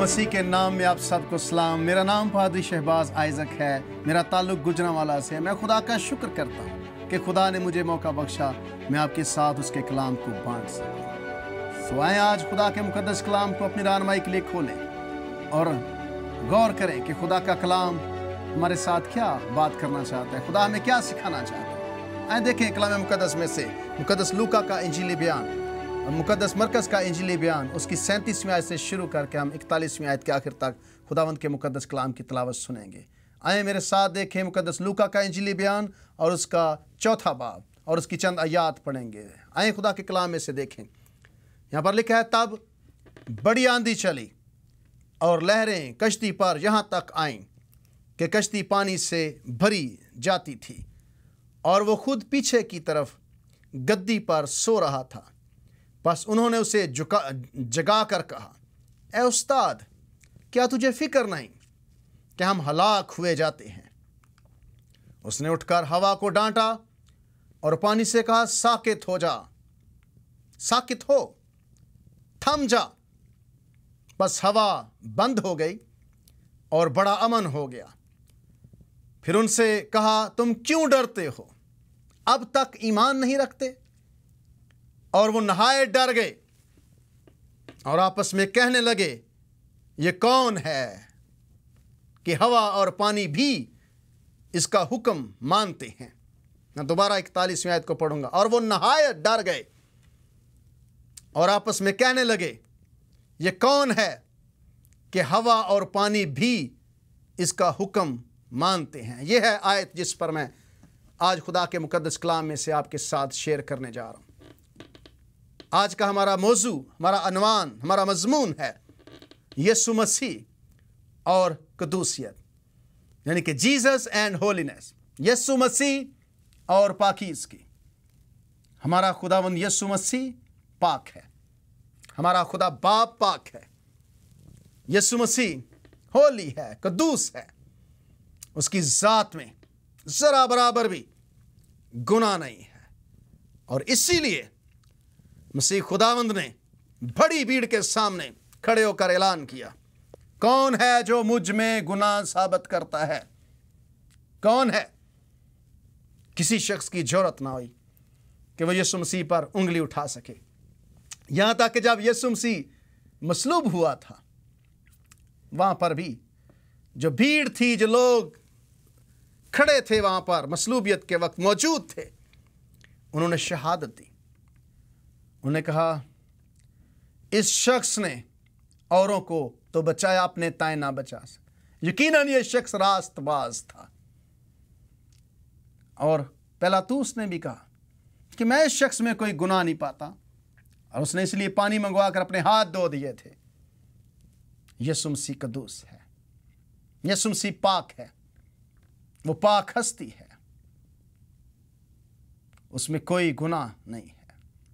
मसीह के नाम में आप सबको सलाम। मेरा नाम पादरी शहबाज आइजक है। मेरा ताल्लुक़ गुजरांवाला से है। मैं खुदा का शुक्र करता हूँ कि खुदा ने मुझे मौका बख्शा मैं आपके साथ उसके कलाम को बांट सकूँ। सो आएँ आज खुदा के मुक़द्दस कलाम को अपनी रहनुमाई के लिए खोलें और गौर करें कि खुदा का कलाम हमारे साथ क्या बात करना चाहता है, खुदा हमें क्या सिखाना चाहता है। आए देखें कलाम मुक़द्दस में से मुक़द्दस लूका का इंजीली बयान और मुक़द्दस मरकज़ का इंजीली बयान उसकी 37वीं आयत से शुरू करके हम 41वीं आयत के आखिर तक खुदावंद के मुक़द्दस कलाम की तिलावत सुनेंगे। आए मेरे साथ देखें मुक़द्दस लूका का इंजीली बयान और उसका 4था बाब और उसकी चंद आयात पढ़ेंगे। आए खुदा के कलाम में से देखें, यहाँ पर लिखा है, तब बड़ी आंधी चली और लहरें कश्ती पर यहाँ तक आईं कि कश्ती पानी से भरी जाती थी और वो खुद पीछे की तरफ गद्दी पर सो रहा था। बस उन्होंने उसे जगा कर कहा, ए उस्ताद, क्या तुझे फिक्र नहीं कि हम हलाक हुए जाते हैं? उसने उठकर हवा को डांटा और पानी से कहा, साकित हो जा, साकित हो, थम जा। बस हवा बंद हो गई और बड़ा अमन हो गया। फिर उनसे कहा, तुम क्यों डरते हो? अब तक ईमान नहीं रखते? और वो नहाए डर गए और आपस में कहने लगे, ये कौन है कि हवा और पानी भी इसका हुक्म मानते हैं। मैं दोबारा 41वीं आयत को पढ़ूंगा। और वो नहाए डर गए और आपस में कहने लगे, ये कौन है कि हवा और पानी भी इसका हुक्म मानते हैं। यह है आयत जिस पर मैं आज खुदा के मुक़द्दस कलाम में से आपके साथ शेयर करने जा रहा हूं। आज का हमारा मौजू, हमारा अनवान, हमारा मजमून है यीशु मसीह और कदूसियत, यानी कि जीसस एंड होलीनेस। यीशु मसीह और पाकीज़गी। हमारा खुदावंद यीशु मसीह पाक है, हमारा खुदा बाप पाक है। यीशु मसीह होली है, कदूस है। उसकी ज़ात में ज़रा बराबर भी गुनाह नहीं है और इसीलिए मसीह खुदावंद ने बड़ी भीड़ के सामने खड़े होकर ऐलान किया, कौन है जो मुझ में गुनाह साबित करता है? कौन है? किसी शख्स की जरूरत ना हुई कि वह यीशु मसीह पर उंगली उठा सके। यहां तक कि जब यीशु मसीह मसलूब हुआ था, वहां पर भी जो भीड़ थी, जो लोग खड़े थे वहां पर मसलूबियत के वक्त मौजूद थे, उन्होंने शहादत दी। उन्होंने कहा, इस शख्स ने औरों को तो बचाया, अपने ताए ना बचा सके। यकीनन ये शख्स रास्तबाज था। और पिलातुस ने भी कहा कि मैं इस शख्स में कोई गुनाह नहीं पाता, और उसने इसलिए पानी मंगवा कर अपने हाथ धो दिए थे। यीशु मसीह कदूस है, यीशु मसीह पाक है, वो पाक हस्ती है, उसमें कोई गुनाह नहीं है।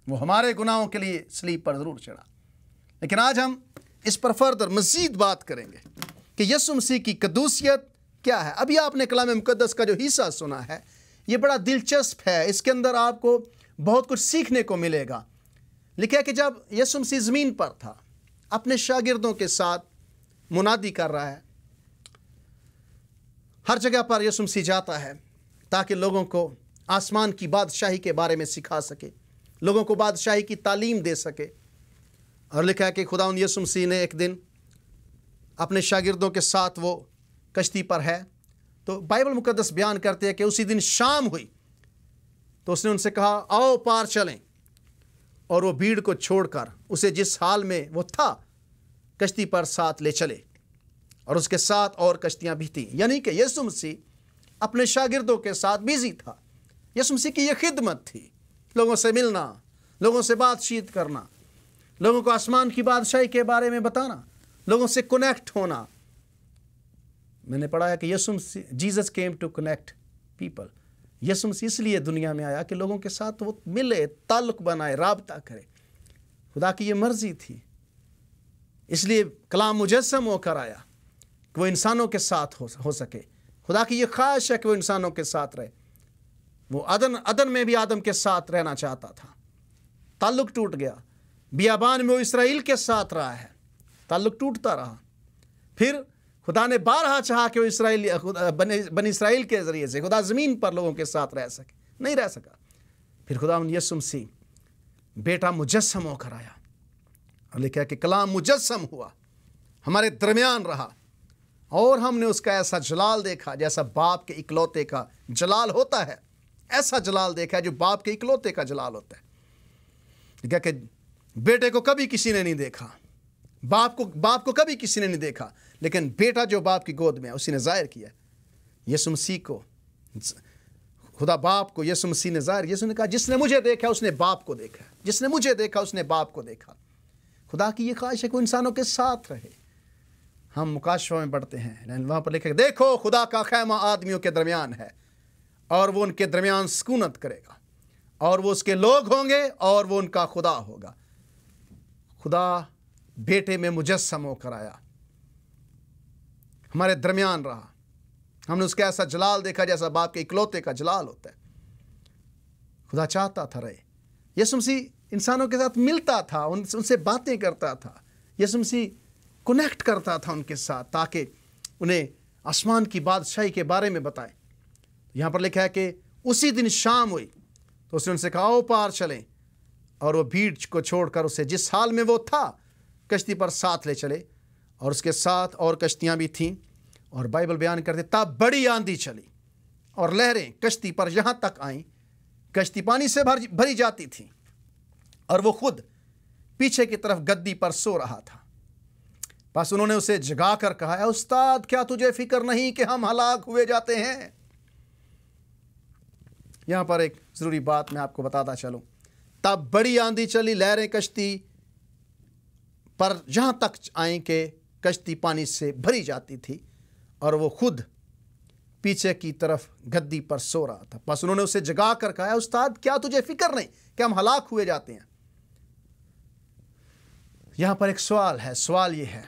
वो हमारे गुनाहों के लिए सलीब पर ज़रूर चढ़ा। लेकिन आज हम इस पर फर्दर मज़ीद बात करेंगे कि यीशु मसीह की कदूसियत क्या है। अभी आपने कलाम मुक़द्दस का जो हिस्सा सुना है, ये बड़ा दिलचस्प है। इसके अंदर आपको बहुत कुछ सीखने को मिलेगा। लिखा है कि जब यीशु मसीह ज़मीन पर था, अपने शागिर्दों के साथ मुनादी कर रहा है। हर जगह पर यीशु मसीह जाता है ताकि लोगों को आसमान की बादशाही के बारे में सिखा सके, लोगों को बादशाही की तालीम दे सके। और लिखा है कि खुदावंद यीशु मसीह ने एक दिन अपने शागिर्दों के साथ वो कश्ती पर है, तो बाइबल मुक़द्दस बयान करते हैं कि उसी दिन शाम हुई तो उसने उनसे कहा, आओ पार चलें। और वो भीड़ को छोड़कर उसे जिस हाल में वो था कश्ती पर साथ ले चले, और उसके साथ और कश्तियां भी थीं। यानी कि यीशु मसीह अपने शागिर्दों के साथ बिजी था। यीशु मसीह की यह खिदमत थी, लोगों से मिलना, लोगों से बातचीत करना, लोगों को आसमान की बादशाही के बारे में बताना, लोगों से कनेक्ट होना। मैंने पढ़ा है कि Yeshu Masih, Jesus came to connect people. Yeshu Masih इसलिए दुनिया में आया कि लोगों के साथ वो मिले, ताल्लुक बनाए, राबता करे। खुदा की ये मर्जी थी, इसलिए कलाम मुजस्सम होकर आया कि वो इंसानों के साथ हो सके। खुदा की ये ख्वाहिश है कि वो इंसानों के साथ रहे। वो अदन में भी आदम के साथ रहना चाहता था, ताल्लुक टूट गया। बियाबान में वो इसराइल के साथ रहा है, ताल्लुक टूटता रहा। پھر خدا نے بارہا چاہا کہ وہ بنی اسرائیل کے ذریعے سے خدا زمین پر لوگوں کے ساتھ رہ سکے، نہیں رہ سکا۔ پھر خداوند یسوع مسیح بیٹا مجسم ہو کر آیا اور لکھا کہ کلام مجسم ہوا، ہمارے درمیان رہا، اور ہم نے اس کا ایسا جلال دیکھا جیسا باپ کے اکلوتے کا جلال ہوتا ہے۔ ایسا جلال دیکھا جو باپ کے اکلوتے کا جلال ہوتا ہے۔ لکھا کہ بیٹے کو کبھی کسی نے نہیں دیکھا، باپ کو کبھی کسی نے نہیں دیکھا، لیکن بیٹا جو باپ کی گود میں ہے اسی نے ظاہر کیا۔ یسوع مسیح کو، خدا باپ کو یسوع مسیح نے ظاہر، یسوع نے کہا جس نے مجھے دیکھا اس نے باپ کو دیکھا، جس نے مجھے دیکھا اس نے باپ کو دیکھا۔ خدا کی یہ خواہش ہے کہ وہ انسانوں کے ساتھ رہے۔ ہم مکاشفہ میں پڑھتے ہیں، وہاں پر لکھا کہ دیکھو خدا کا خیمہ آدمیوں کے درمیان ہے اور وہ ان کے درمیان سکونت کرے گا، اور وہ اس کے لوگ ہوں گے اور وہ ان کا خدا ہوگا۔ خدا بیٹے میں مجسم ہو کر آیا، ہمارے درمیان رہا، ہم نے اس کا ایسا جلال دیکھا جیسا باپ کے اکلوتے کا جلال ہوتا ہے۔ خدا چاہتا تھا رہے، یسوع مسیح انسانوں کے ساتھ ملتا تھا، ان سے باتیں کرتا تھا، یسوع مسیح کنیکٹ کرتا تھا ان کے ساتھ تاکہ انہیں آسمان کی بادشاہی کے بارے میں بتائے۔ یہاں پر لکھا ہے کہ اسی دن شام ہوئی تو اس نے ان سے کہا آؤ پار چلیں، اور وہ بھیڑ کو چھوڑ کر اسے جس حال میں وہ تھا کشتی پر ساتھ لے چلے، اور اس کے ساتھ اور کشتیاں بھی تھیں۔ اور بائبل بیان کرتے تب بڑی آندھی چلی اور لہریں کشتی پر یہاں تک آئیں، کشتی پانی سے بھری جاتی تھی، اور وہ خود پیچھے کی طرف گدی پر سو رہا تھا۔ بس انہوں نے اسے جگا کر کہا اے استاد کیا تجھے فکر نہیں کہ ہم ہلاک ہوئے جاتے ہیں؟ یہاں پر ایک ضروری بات میں آپ کو بتاتا چلوں، تب بڑی آندھی چلی، لہریں کشتی پر یہاں تک آئیں کہ کشتی پانی سے بھری جاتی تھی، اور وہ خود پیچھے کی طرف گدی پر سو رہا تھا۔ بس انہوں نے اسے جگا کر کہا استاد کیا تجھے فکر نہیں کہ ہم ہلاک ہوئے جاتے ہیں؟ یہاں پر ایک سوال ہے، سوال یہ ہے،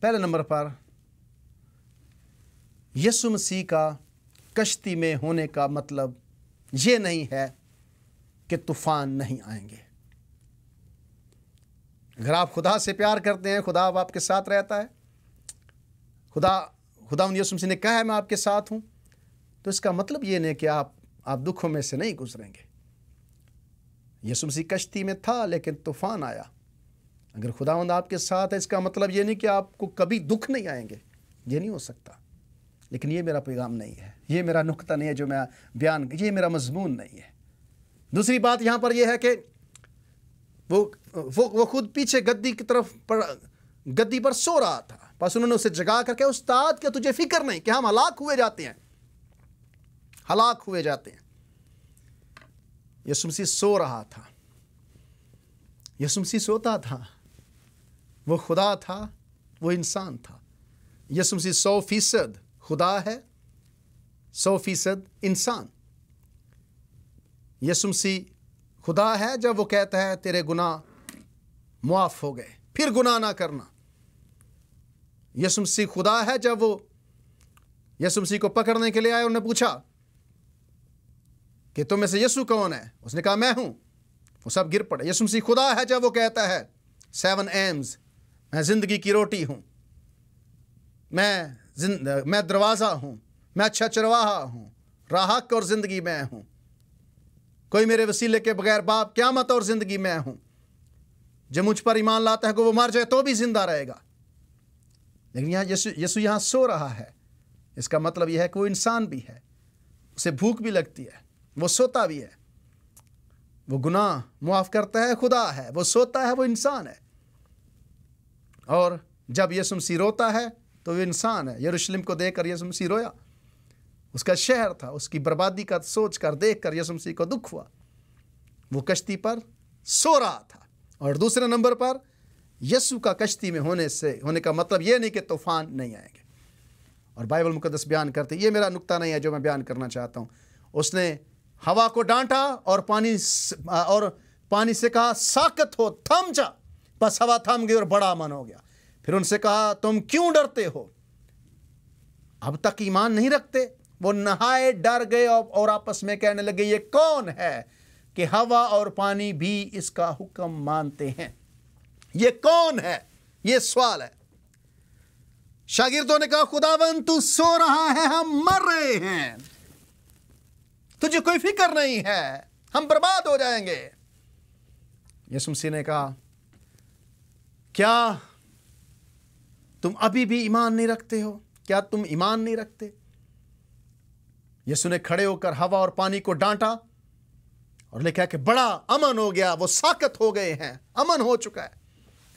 پہلے نمبر پر یسوع مسیح کا کشتی میں ہونے کا مطلب یہ نہیں ہے کہ طوفان نہیں آئیں گے۔ اگر آپ خدا سے پیار کرتے ہیں، خدا آپ کے ساتھ رہتا ہے، خدا یسوع مسیح نے کہا ہے میں آپ کے ساتھ ہوں، تو اس کا مطلب یہ نہیں کہ آپ دکھوں میں سے نہیں گزریں گے۔ یسوع مسیح کشتی میں تھا لیکن طوفان آیا۔ اگر خداوند آپ کے ساتھ ہے اس کا مطلب یہ نہیں کہ آپ کو کبھی دکھ نہیں آئیں گے، یہ نہیں ہو سکتا۔ لیکن یہ میرا پیغام نہیں ہے، یہ میرا نقطہ نہیں ہے جو میں یہ میرا مضمون نہیں ہے۔ دوسری بات یہاں پر یہ ہے کہ وہ خود پیچھے گدی پر سو رہا تھا، بس انہوں نے اسے جگا کر کہ استاد کیا تجھے فکر نہیں کہ ہم ہلاک ہوئے جاتے ہیں، ہلاک ہوئے جاتے ہیں۔ یسوع مسیح سو رہا تھا، یسوع مسیح سوتا تھا، وہ خدا تھا، وہ انسان تھا۔ یسوع مسیح 100% خدا ہے، 100% انسان۔ یسوع مسیح خدا ہے جب وہ کہتا ہے تیرے گناہ معاف ہو گئے، پھر گناہ نہ کرنا۔ یسوع مسیح خدا ہے جب وہ یسوع مسیح کو پکڑنے کے لیے آئے، انہوں نے پوچھا کہ تم میں سے یسوع کون ہے؟ اس نے کہا میں ہوں، وہ سب گر پڑے۔ یسوع مسیح خدا ہے جب وہ کہتا ہے 7 ایمز، میں زندگی کی روٹی ہوں، میں دروازہ ہوں، میں اچھا چرواہا ہوں، راہ حق اور زندگی میں ہوں، کوئی میرے وسیلے کے بغیر باپ قیامت اور زندگی میں ہوں، جو مجھ پر ایمان لاتا ہے کہ وہ مر جائے تو بھی زندہ رہے گا۔ لیکن یہاں یسوع یہاں سو رہا ہے، اس کا مطلب یہ ہے کہ وہ انسان بھی ہے، اسے بھوک بھی لگتی ہے، وہ سوتا بھی ہے، وہ گناہ معاف کرتا ہے، خدا ہے، وہ سوتا ہے، وہ انسان ہے۔ اور جب یسوع مسیح روتا ہے تو وہ انسان ہے۔ یروشلم کو دیکھ کر یسوع مسیح رویا، اس کا شہر تھا، اس کی بربادی کا سوچ کر دیکھ کر یسوع مسیح کو دکھ ہوا، وہ کشتی پر سو رہا تھا۔ اور دوسرے نمبر پر یسوع کا کشتی میں ہونے کا مطلب یہ نہیں کہ طوفان نہیں آئیں گے۔ اور بائبل مقدس بیان کرتے، یہ میرا نقطہ نہیں ہے جو میں بیان کرنا چاہتا ہوں، اس نے ہوا کو ڈانٹا اور پانی سے کہا ساکت ہو، تھم جا، بس ہوا تھم گئی اور بڑا امن ہو گیا۔ پھر ان سے کہا تم کیوں ڈرتے ہو؟ اب تک ایمان نہیں رکھتے؟ وہ نہائے ڈر گئے اور آپس میں کہنے لگے یہ کون ہے کہ ہوا اور پانی بھی اس کا حکم مانتے ہیں؟ یہ کون ہے؟ یہ سوال ہے۔ शागिर्दों ने कहा, खुदावंद तू सो रहा है, हम मर रहे हैं, तुझे कोई फिक्र नहीं है, हम बर्बाद हो जाएंगे। यीशु मसीह ने कहा, क्या तुम अभी भी ईमान नहीं रखते हो? क्या तुम ईमान नहीं रखते? यीशु ने खड़े होकर हवा और पानी को डांटा और लिखा कि बड़ा अमन हो गया, वो साकत हो गए हैं, अमन हो चुका है।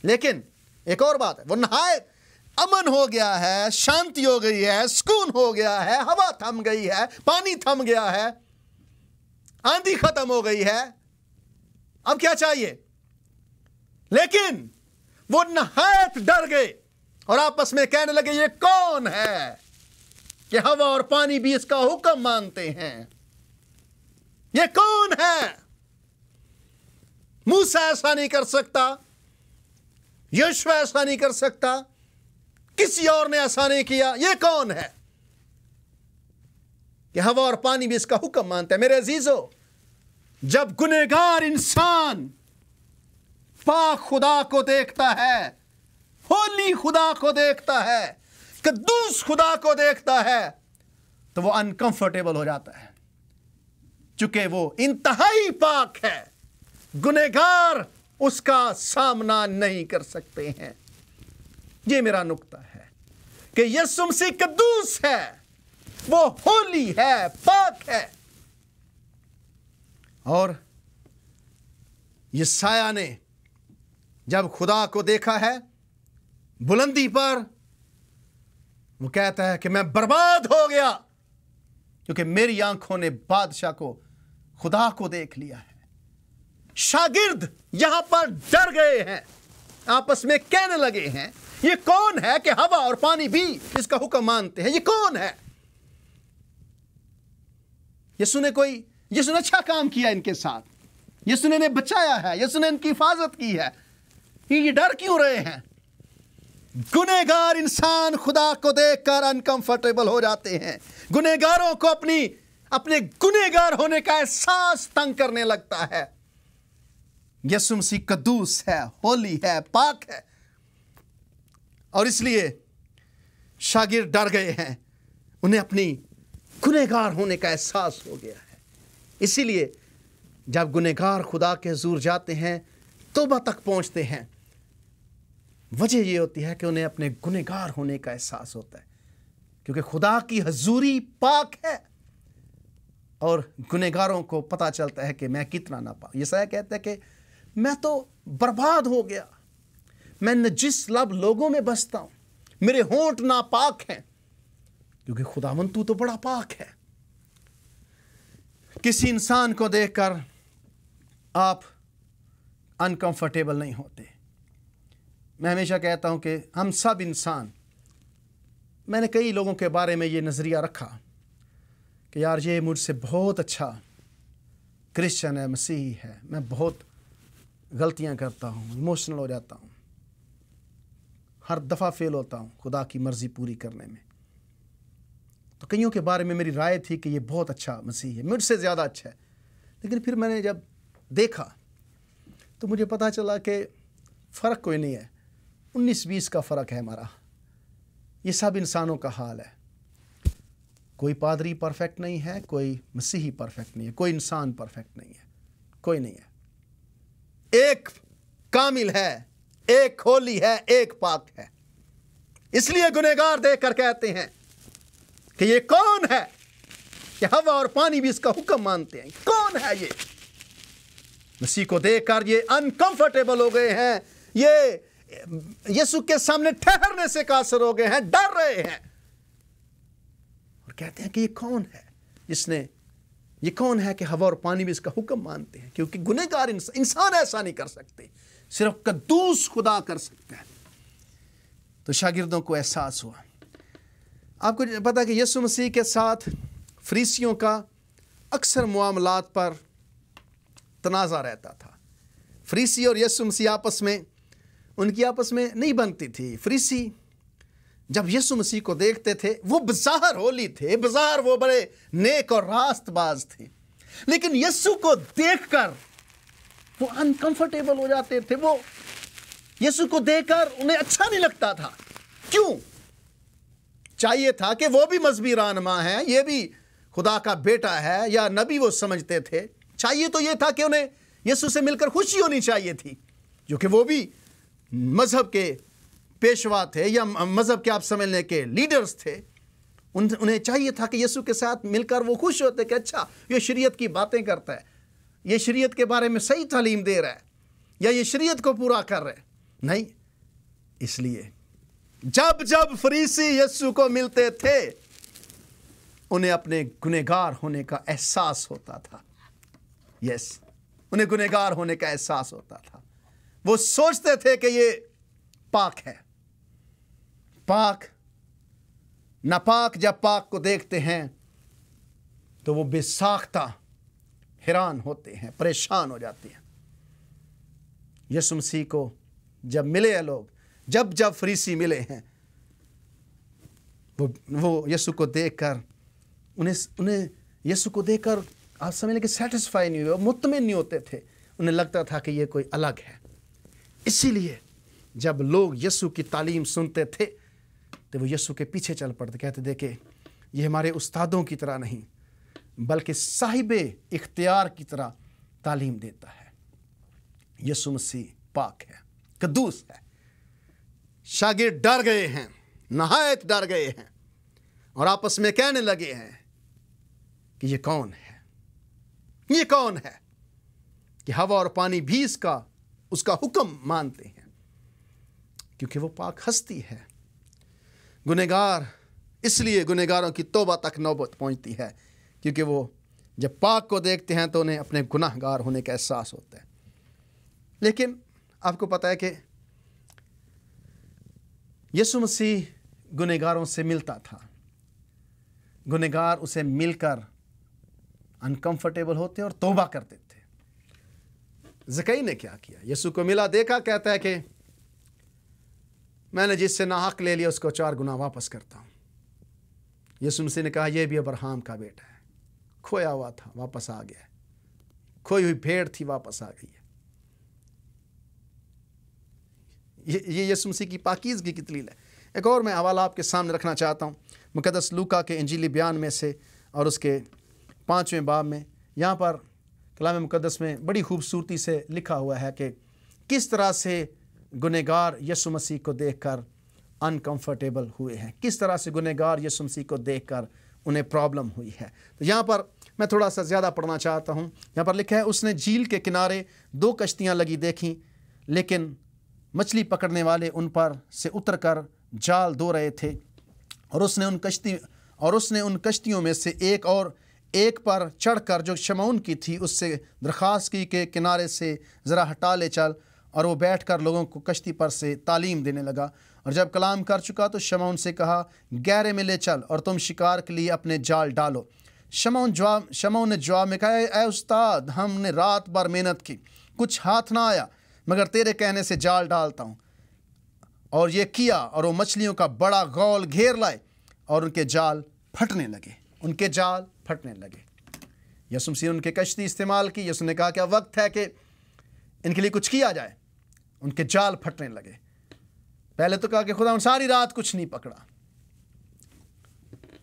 लेकिन एक और बात है, वो नहायत अमन हो गया है, शांति हो गई है, सुकून हो गया है, हवा थम गई है, पानी थम गया है, आंधी खत्म हो गई है, अब क्या चाहिए? लेकिन वो नहायत डर गए और आपस में कहने लगे, ये कौन है कि हवा और पानी भी इसका हुक्म मानते हैं? ये कौन है? मूसा ऐसा नहीं कर सकता, यीशु ऐसा नहीं कर सकता, किसी और ने ऐसा नहीं किया, ये कौन है कि हवा और पानी भी इसका हुक्म मानते हैं? मेरे अजीजों, जब गुनहगार इंसान पाक खुदा को देखता है, होली खुदा को देखता है, कद्दूस खुदा को देखता है, तो वो अनकंफर्टेबल हो जाता है, चूंकि वो इंतहाई पाक है। गुनहगार उसका सामना नहीं कर सकते हैं। ये मेरा नुक्ता है कि यीशु मसीह कद्दूस है, वो होली है, पाक है। और यशायाह ने जब खुदा को देखा है बुलंदी पर, वो कहता है कि मैं बर्बाद हो गया, क्योंकि मेरी आंखों ने बादशाह को, खुदा को देख लिया है। शागिर्द यहां पर डर गए हैं, आपस में कहने लगे हैं, ये कौन है कि हवा और पानी भी इसका हुक्म मानते हैं? ये कौन है? यीशु ने अच्छा काम किया इनके साथ, यीशु ने बचाया है, यीशु ने इनकी हिफाजत की है, ये डर क्यों रहे हैं? गुनहगार इंसान खुदा को देखकर अनकंफर्टेबल हो जाते हैं। गुनहगारों को अपने गुनहगार होने का एहसास तंग करने लगता है। यीशु मसीह कद्दूस है, होली है, पाक है, और इसलिए शागिर्द डर गए हैं, उन्हें अपनी गुनहगार होने का एहसास हो गया है। इसीलिए जब गुनहगार खुदा के हुजूर जाते हैं, तौबा तक पहुंचते हैं, वजह यह होती है कि उन्हें अपने गुनहगार होने का एहसास होता है, क्योंकि खुदा की हजूरी पाक है और गुनहगारों को पता चलता है कि मैं कितना नापाक। यशायाह कहता है कि मैं तो बर्बाद हो गया, मैं नजिस लब लोगों में बसता हूं, मेरे होंठ नापाक हैं, क्योंकि खुदावंद तू तो बड़ा पाक है। किसी इंसान को देखकर आप अनकंफर्टेबल नहीं होते। मैं हमेशा कहता हूं कि हम सब इंसान, मैंने कई लोगों के बारे में ये नज़रिया रखा कि यार ये मुझसे बहुत अच्छा क्रिश्चियन है, मसीही है, मैं बहुत गलतियां करता हूं, इमोशनल हो जाता हूं, हर दफ़ा फेल होता हूं खुदा की मर्ज़ी पूरी करने में। तो कईयों के बारे में मेरी राय थी कि ये बहुत अच्छा मसीह है, मुझसे ज़्यादा अच्छा है। लेकिन फिर मैंने जब देखा तो मुझे पता चला कि फ़र्क कोई नहीं है, 19-20 का फ़र्क है हमारा। ये सब इंसानों का हाल है। कोई पादरी परफेक्ट नहीं है, कोई मसीही परफेक्ट नहीं है, कोई इंसान परफेक्ट नहीं है, कोई नहीं है। एक कामिल है, एक होली है, एक पाक है। इसलिए गुनहगार देखकर कहते हैं कि ये कौन है कि हवा और पानी भी इसका हुक्म मानते हैं? कौन है ये? मसीह को देखकर ये अनकंफर्टेबल हो गए हैं, ये यीशु के सामने ठहरने से कासर हो गए हैं, डर रहे हैं और कहते हैं कि ये कौन है ये कौन है कि हवा और पानी भी इसका हुक्म मानते हैं? क्योंकि गुनहगार इंसान ऐसा नहीं कर सकते, सिर्फ कद्दूस खुदा कर सकता है। तो शागिर्दों को एहसास हुआ। आपको पता है कि यीशु मसीह के साथ फरीसियों का अक्सर मामलात पर तनाज़ा रहता था। फरीसी और यीशु मसीह उनकी आपस में नहीं बनती थी। फरीसी जब यीशु मसीह को देखते थे, वो बज़ाहिर होली थे, बज़ाहिर वो बड़े नेक और रास्तबाज थे, लेकिन यीशु को देखकर वो अनकंफर्टेबल हो जाते थे। वो यीशु को देखकर उन्हें अच्छा नहीं लगता था। क्यों? چاہیے تھا کہ وہ بھی مذہبی رہنما ہے، یہ بھی خدا کا بیٹا ہے یا نبی وہ سمجھتے تھے، چاہیے تو یہ تھا کہ انہیں یسوع سے مل کر خوشی ہونی چاہیے تھی، جو کہ وہ بھی مذہب کے پیشوا تھے یا مذہب کے آپ سمجھنے کے لیڈرز تھے۔ انہیں چاہیے تھا کہ یسوع کے ساتھ مل کر وہ خوش ہوتے کہ اچھا یہ شریعت کی باتیں کرتا ہے، یہ شریعت کے بارے میں صحیح تعلیم دے رہا ہے، یا یہ شریعت کو پورا کر رہے نہیں۔ اس لیے جب جب فریسی یسوع کو ملتے تھے انہیں اپنے گنہگار ہونے کا احساس ہوتا تھا۔ انہیں گنہگار ہونے کا احساس ہوتا تھا۔ وہ سوچتے تھے کہ یہ پاک ہے، پاک ناپاک جب پاک کو دیکھتے ہیں تو وہ بے ساختہ حیران ہوتے ہیں، پریشان ہو جاتے ہیں۔ یسوع مسیح کو جب ملے ہیں لوگ، جب جب فریسی ملے ہیں، وہ یسوع کو دیکھ کر انہیں یسوع کو دیکھ کر آپ سمجھ لیں کہ سیٹسفائی نہیں ہوئے، مطمئن نہیں ہوتے تھے، انہیں لگتا تھا کہ یہ کوئی الگ ہے۔ اسی لیے جب لوگ یسوع کی تعلیم سنتے تھے تو وہ یسوع کے پیچھے چل پڑتے، کہتے تھے کہ یہ ہمارے استادوں کی طرح نہیں بلکہ صاحب اختیار کی طرح تعلیم دیتا ہے۔ یسوع مسیح پاک ہے، قدوس ہے۔ شاگرد ڈر گئے ہیں، نہایت ڈر گئے ہیں، اور آپس میں کہنے لگے ہیں کہ یہ کون ہے، یہ کون ہے کہ ہوا اور پانی بھی اس کا حکم مانتے ہیں، کیونکہ وہ پاک ہستی ہے۔ گنہگار اس لیے گنہگاروں کی توبہ تک نوبت پہنچتی ہے کیونکہ وہ جب پاک کو دیکھتے ہیں تو انہیں اپنے گناہ گار ہونے کا احساس ہوتا ہے۔ لیکن آپ کو پتہ ہے کہ یسوع مسیح گنہگاروں سے ملتا تھا، گنہگار اسے مل کر انکمفرٹیبل ہوتے اور توبہ کرتے تھے۔ زکئی نے کیا کیا؟ یسوع کو ملا، دیکھا، کہتا ہے کہ میں نے جس سے ناحق لے لیا اس کو 4 گنا واپس کرتا ہوں۔ یسوع مسیح نے کہا یہ بھی ابراہیم کا بیٹا ہے، کھویا ہوا تھا واپس آ گیا، کھوئی ہوئی بھیڑ تھی واپس آ گئی ہے۔ یہ یسوع مسیح کی پاکیزگی کی دلیل ہے۔ ایک اور میں حوالہ آپ کے سامنے رکھنا چاہتا ہوں مقدس لوکا کے انجیلی بیان میں سے، اور اس کے 5ویں باب میں۔ یہاں پر کلام مقدس میں بڑی خوبصورتی سے لکھا ہوا ہے کہ کس طرح سے گنہگار یسوع مسیح کو دیکھ کر انکمفرٹیبل ہوئے ہیں، کس طرح سے گنہگار یسوع مسیح کو دیکھ کر انہیں پرابلم ہوئی ہے۔ تو یہاں پر میں تھوڑا سا زیادہ پڑھنا چاہتا ہوں۔ یہاں پر لکھا ہے اس نے جھیل کے کنارے 2 کشتیاں لگی دیکھیں، لیکن مچھلی پکڑنے والے ان پر سے اتر کر جال دھو رہے تھے، اور اس نے ان کشتیوں میں سے ایک پر چڑھ کر جو شمعون کی تھی اس سے درخواست کی کہ کنارے سے ذرا ہٹا لے چل، اور وہ بیٹھ کر لوگوں کو کشتی پر سے تعلیم دینے لگا۔ اور جب کلام کر چکا تو شمعون سے کہا گہرے میں لے چل اور تم شکار کے لیے اپنے جال ڈالو۔ شمعون نے جواب میں کہا اے استاد، ہم نے رات بھر محنت کی، کچھ ہاتھ نہ آیا، مگر تیرے کہنے سے جال ڈالتا ہوں۔ اور یہ کیا، اور وہ مچھلیوں کا بڑا غول گھیر لائے اور ان کے جال پھٹنے لگے۔ یسوع مسیح نے ان کے کشتی استعمال کی۔ یسوع نے کہا کہ اب وقت ہے کہ ان کے لیے کچھ کیا جائے۔ ان کے جال پھٹنے لگے۔ پہلے تو کہا کہ خدا ان ساری رات کچھ نہیں پکڑا،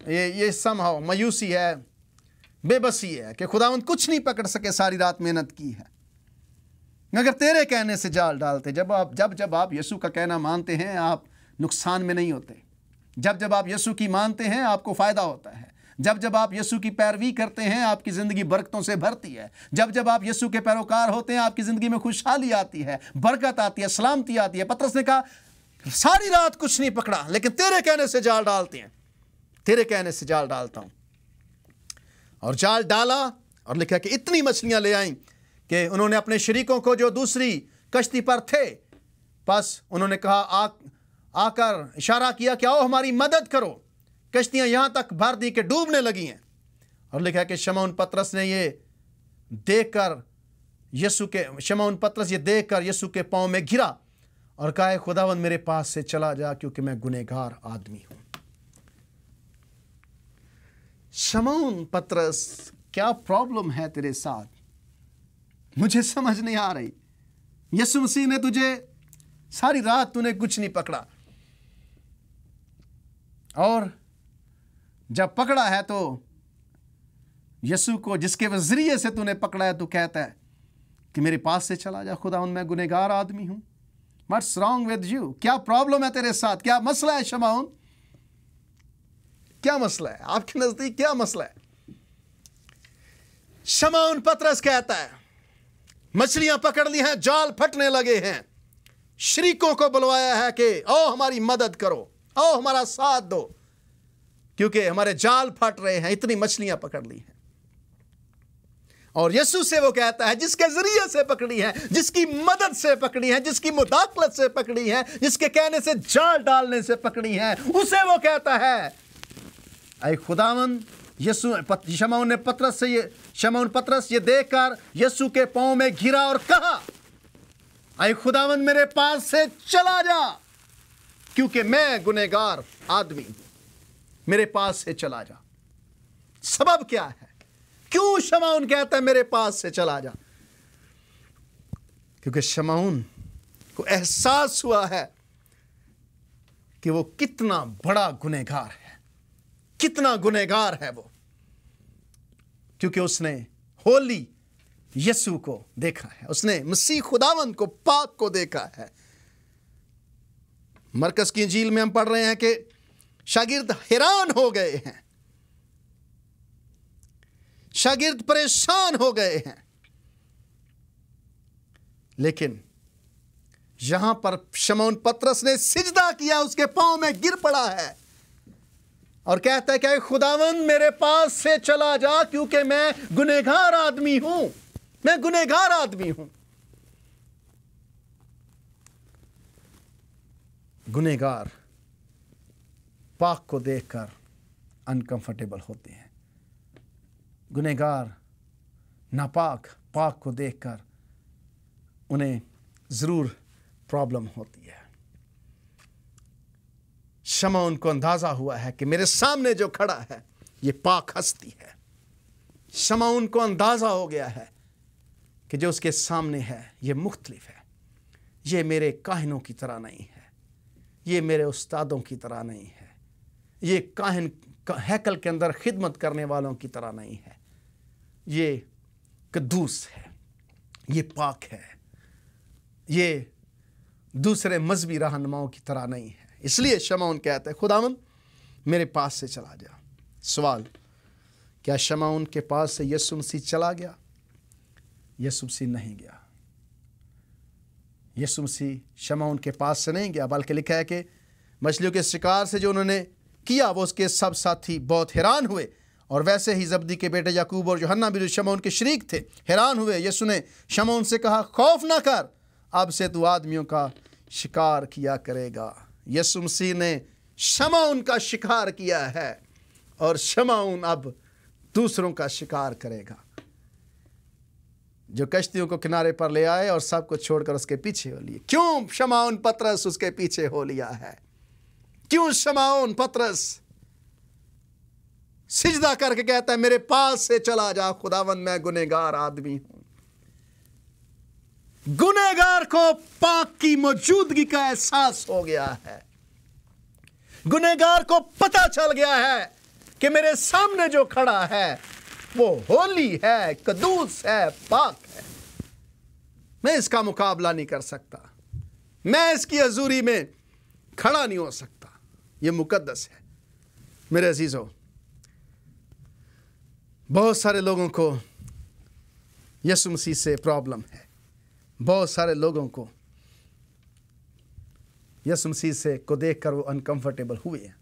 یہ somehow مایوسی ہے، بے بسی ہے کہ خدا ان کچھ نہیں پکڑ سکے، ساری رات محنت کی ہے، مگر تیرے کہنے سے جال ڈالتے۔ جب آپ یسوع کا کہنا مانتے ہیں آپ نقصان میں نہیں ہوتے۔ جب آپ یسوع کی مانتے ہیں آپ کو فائدہ ہوتا ہے۔ جب آپ یسوع کی پیروی کرتے ہیں آپ کی زندگی برکتوں سے بھرتی ہے۔ جب آپ یسوع کے پیروکار ہوتے ہیں آپ کی زندگی میں خوشحالی آتی ہے، برکت آتی ہے، سلامتی آتی ہے۔ پطرس نے کہا ساری رات کچھ نہیں پکڑا لیکن تیرے کہنے سے جال ڈالتے ہیں، تیرے کہنے سے جال ڈالتا ہوں۔ اور جال ڈالا، اور لکھا کہ اتنی مچھلیاں لے آئیں کہ انہوں نے اپنے شریکوں کو جو دوسری کشتی پر تھے، بس انہوں نے کہا آ کر اشارہ کیا کہ آؤ ہماری مدد کرو، کشتیاں یہاں تک بھر دی کہ ڈوبنے لگی ہیں۔ اور لکھا کہ شمعون پطرس یہ دیکھ کر یسوع کے پاؤں میں گرا اور کہا خداوند میرے پاس سے چلا جا کیونکہ میں گنہگار آدمی ہوں۔ شمعون پطرس، کیا پرابلم ہے تیرے ساتھ؟ مجھے سمجھ نہیں آ رہی۔ یسوع مسیح نے تجھے ساری رات تو نے کچھ نہیں پکڑا، اور जब पकड़ा है तो यीशु को जिसके ज़रिए से तूने पकड़ा है, तू कहता है कि मेरे पास से चला जा, खुदा मैं गुनहगार आदमी हूँ। What's wrong with you? क्या प्रॉब्लम है तेरे साथ? क्या मसला है शमौन? क्या मसला है आपके नजदीक? क्या मसला है? शमौन पतरस कहता है, मछलियां पकड़ ली हैं, जाल फटने लगे हैं, शरीकों को बुलवाया है कि आओ हमारी मदद करो, आओ हमारा साथ दो, क्योंकि हमारे जाल फट रहे हैं, इतनी मछलियां पकड़ ली हैं। और यीशु से वो कहता है, जिसके जरिए से पकड़ी है, जिसकी मदद से पकड़ी है, जिसकी मुदाखलत से पकड़ी है, जिसके कहने से जाल डालने से पकड़ी है, उसे वो कहता है, ऐ खुदावन। शमौन पतरस ये देखकर यीशु के पांव में गिरा और कहा, ऐ खुदावन मेरे पास से चला जा, क्योंकि मैं गुनहगार आदमी हूं, मेरे पास से चला जा। सबब क्या है? क्यों शमौन कहता है मेरे पास से चला जा? क्योंकि शमौन को एहसास हुआ है कि वो कितना बड़ा गुनहगार है, कितना गुनहगार है वो, क्योंकि उसने होली यीशु को देखा है, उसने मसीह खुदावंद को, पाक को देखा है। मरकस की इंजील में हम पढ़ रहे हैं कि शागिर्द हैरान हो गए हैं, शागिर्द परेशान हो गए हैं, लेकिन यहां पर शमौन पतरस ने सिजदा किया, उसके पांव में गिर पड़ा है और कहता है कि खुदावंद मेरे पास से चला जा, क्योंकि मैं गुनहगार आदमी हूं, मैं गुनहगार आदमी हूं। गुनहगार पाक को देखकर अनकंफर्टेबल होते हैं, गुनहगार नापाक पाक को देखकर उन्हें जरूर प्रॉब्लम होती है। शमौन को अंदाजा हुआ है कि मेरे सामने जो खड़ा है ये पाक हस्ती है। शमौन को अंदाजा हो गया है कि जो उसके सामने है ये मुख्तलिफ है, ये मेरे काहिनों की तरह नहीं है, ये मेरे उस्तादों की तरह नहीं है, ये काहिन हैकल के अंदर खिदमत करने वालों की तरह नहीं है, ये कद्दूस है, ये पाक है, ये दूसरे मजहबी रहनुमाओं की तरह नहीं है। इसलिए शमौन कहता है, खुदावंद मेरे पास से चला जा। सवाल, क्या शमौन के पास से यीशु मसीह चला गया? यीशु मसीह नहीं गया। यीशु मसीह शमौन के पास से नहीं गया, बल्कि लिखा है कि मछलियों के शिकार से जो उन्होंने किया वो उसके सब साथी बहुत हैरान हुए, और वैसे ही जब्दी के बेटे याकूब और यूहन्ना भी जो शमौन के शरीक थे हैरान हुए। यीशु ने शमौन से कहा, खौफ ना कर, अब से तू आदमियों का शिकार किया करेगा। यीशु मसीह ने शमौन का शिकार किया है और शमौन अब दूसरों का शिकार करेगा। जो कश्तियों को किनारे पर ले आए और सबको छोड़कर उसके पीछे हो लिए। क्यों शमौन पतरस उसके पीछे हो लिया है? क्यों शमौन पतरस सिजदा करके कहता है मेरे पास से चला जा, खुदावंद मैं गुनहगार आदमी हूं। गुनहगार को पाक की मौजूदगी का एहसास हो गया है। गुनहगार को पता चल गया है कि मेरे सामने जो खड़ा है वो होली है, कद्दूस है, पाक है, मैं इसका मुकाबला नहीं कर सकता, मैं इसकी हजूरी में खड़ा नहीं हो सकता, ये मुकद्दस है। मेरे अजीजों, बहुत सारे लोगों को यीशु मसीह से प्रॉब्लम है, बहुत सारे लोगों को यीशु मसीह से को देखकर वो अनकंफर्टेबल हुए हैं।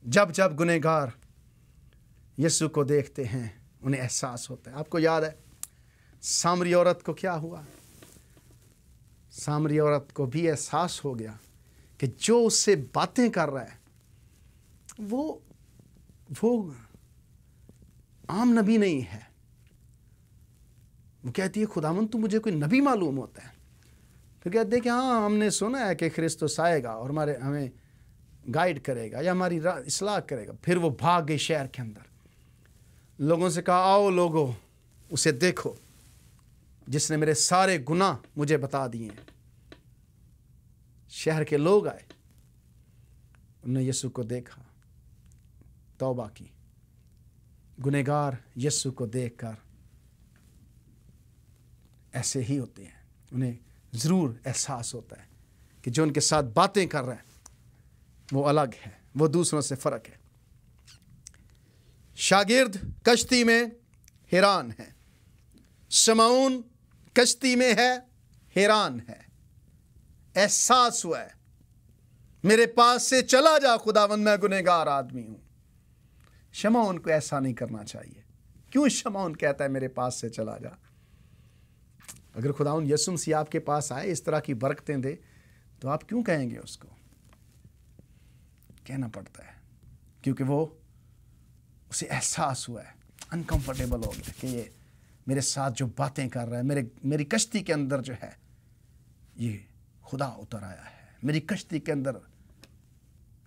जब जब गुनहगार यीशु को देखते हैं उन्हें एहसास होता है। आपको याद है सामरी औरत को क्या हुआ? सामरी औरत को भी एहसास हो गया कि जो उससे बातें कर रहा है वो आम नबी नहीं है। वो कहती है, खुदावंद तू मुझे कोई नबी मालूम होता है। फिर कहते हैं कि हाँ, हमने सुना है कि क्रिस्तुस आएगा और हमें गाइड करेगा या हमारी इस्लाह करेगा। फिर वो भाग गई शहर के अंदर, लोगों से कहा, आओ लोगों उसे देखो जिसने मेरे सारे गुनाह मुझे बता दिए हैं। शहर के लोग आए, उन्होंने यीशु को देखा, तौबा की। गुनहगार यीशु को देखकर ऐसे ही होते हैं। उन्हें ज़रूर एहसास होता है कि जो उनके साथ बातें कर रहे हैं वो अलग है, वो दूसरों से फ़र्क है। शागिर्द कश्ती में हैरान है, शमौन कश्ती में है, हैरान है। एहसास हुआ है, मेरे पास से चला जा खुदावंद, मैं गुनहगार आदमी हूं। शमौन को ऐसा नहीं करना चाहिए। क्यों शमौन कहता है मेरे पास से चला जा? अगर खुदावंद यीशु मसीह आपके पास आए, इस तरह की बरकतें दे, तो आप क्यों कहेंगे उसको? कहना पड़ता है क्योंकि वो उसे एहसास हुआ है, अनकंफर्टेबल हो गया कि ये मेरे साथ जो बातें कर रहा है, मेरी कश्ती के अंदर जो है ये खुदा उतर आया है। मेरी कश्ती के अंदर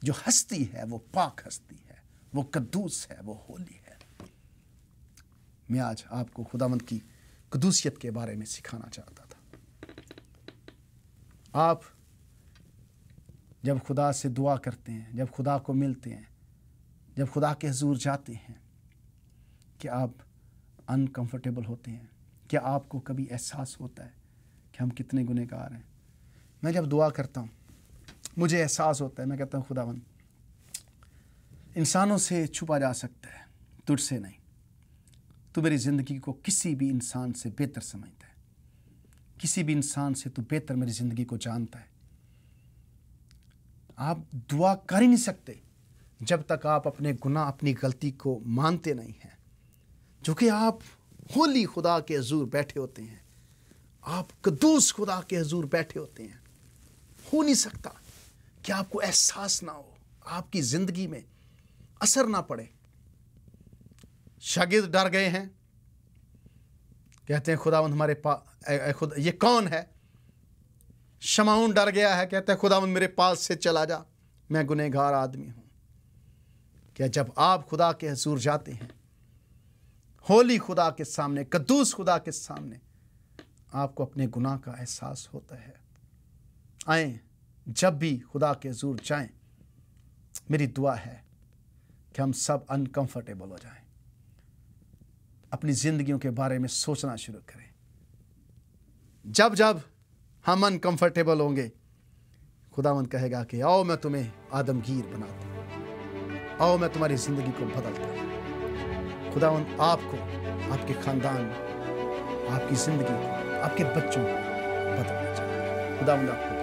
जो हस्ती है वो पाक हस्ती है, वो कद्दूस है, वो होली है। मैं आज आपको खुदावंद की कदूसियत के बारे में सिखाना चाहता था। आप जब खुदा से दुआ करते हैं, जब खुदा को मिलते हैं, जब खुदा के हुजूर जाते हैं, क्या आप अनकंफर्टेबल होते हैं? क्या आपको कभी एहसास होता है कि हम कितने गुनहगार हैं? मैं जब दुआ करता हूँ मुझे एहसास होता है, मैं कहता हूँ खुदावंद, इंसानों से छुपा जा सकता है, तुझसे नहीं। तू मेरी ज़िंदगी को किसी भी इंसान से बेहतर समझता है, किसी भी इंसान से तू बेहतर मेरी ज़िंदगी को जानता है। आप दुआ कर ही नहीं सकते जब तक आप अपने गुनाह, अपनी गलती को मानते नहीं हैं। जो कि आप होली खुदा के हुजूर बैठे होते हैं, आप कद्दूस खुदा के हुजूर बैठे होते हैं। हो नहीं सकता कि आपको एहसास ना हो, आपकी ज़िंदगी में असर ना पड़े। शागिर्द डर गए हैं, कहते हैं खुदावंद हमारे पास, खुद ये कौन है? शमौन डर गया है, कहते हैं खुदावंद मेरे पास से चला जा, मैं गुनहगार आदमी हूं। क्या जब आप खुदा के हुजूर जाते हैं, होली खुदा के सामने, कद्दूस खुदा के सामने, आपको अपने गुनाह का एहसास होता है। आए, जब भी खुदा के हुजूर जाएं, मेरी दुआ है कि हम सब अनकंफर्टेबल हो जाएं, अपनी ज़िंदगियों के बारे में सोचना शुरू करें। जब जब हम अनकंफर्टेबल होंगे, खुदावंद कहेगा कि आओ मैं तुम्हें आदमगीर बनाता हूँ, आओ मैं तुम्हारी ज़िंदगी को बदलता हूँ। खुदावंद आपको, आपके ख़ानदान, आपकी ज़िंदगी को, आपके बच्चों को बदलना चाहिए। खुदावंद आपको